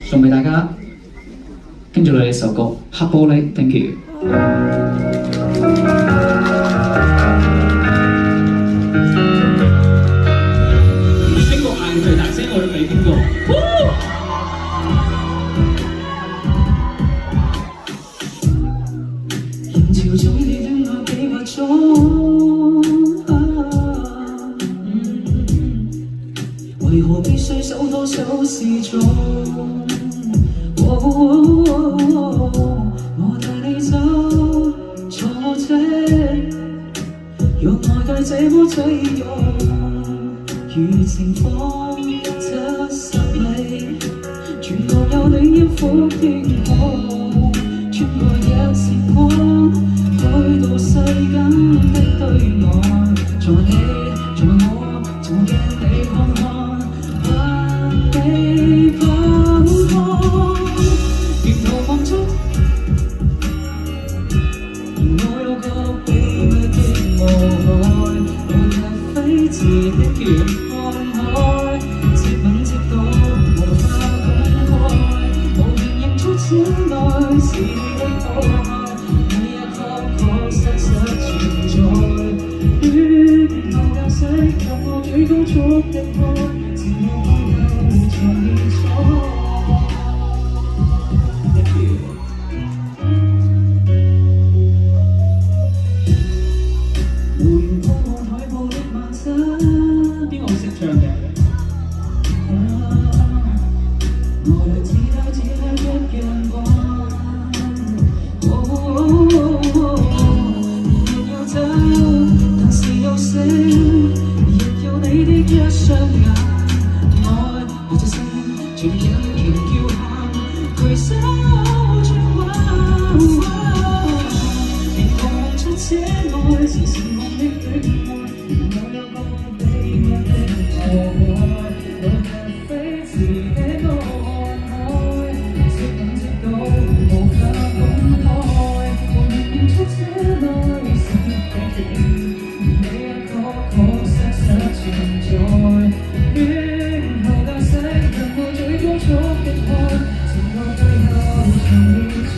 送俾大家。跟住嚟呢首歌《黑玻璃》 ，thank you。邊個嗌最大聲，我哋俾邊個？人潮中你戀愛幾個鐘，為何必須手拖手示眾？我帶你走，坐車，讓外界這麼擠擁，如情況70米，全部有你音符天空，穿過一線光，去到世間的對岸，在你，在我，在我鏡你看看，還未放開，沿途望出，我有個秘密的無害，每日飛馳的沿看海，接吻接到無法公開，無人認出此內是你的可愛，你也確實存在，戀後駕駛讓我最高速的開，自我開口從現所。邊個識唱嘅？我的吉他只係一樣光，日要走，但是又醒，亦有你的一雙眼，愛我這聲隨着引擎叫喊，攜手轉彎，連同望出這愛，是時夢的戀愛。我有個秘密的無愛，每日飛馳的看海，接吻接到無法公開，無人認出這內是你，你也確實存在，戀後駕駛讓我最高速的開，情過最後重現在，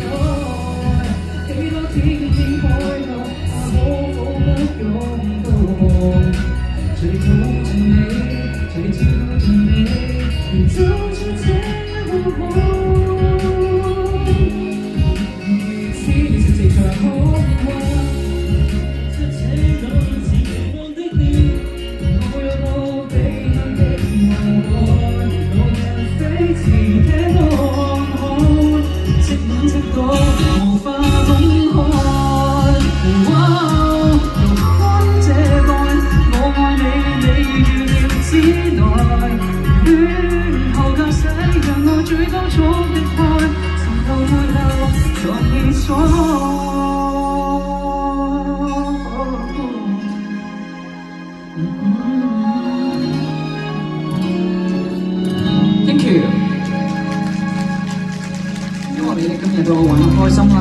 幾多天天開拓，怕好否不擁抱。隨抱着你，隨照着你，走出這個夢。知你是這場空幻，出這裏是凝望的臉，我有個秘密的無愛，無人飛馳的看海，接吻接到無法公開。最高速的開，前後背後在你所。Thank you，希望你哋今日都玩得開心啦。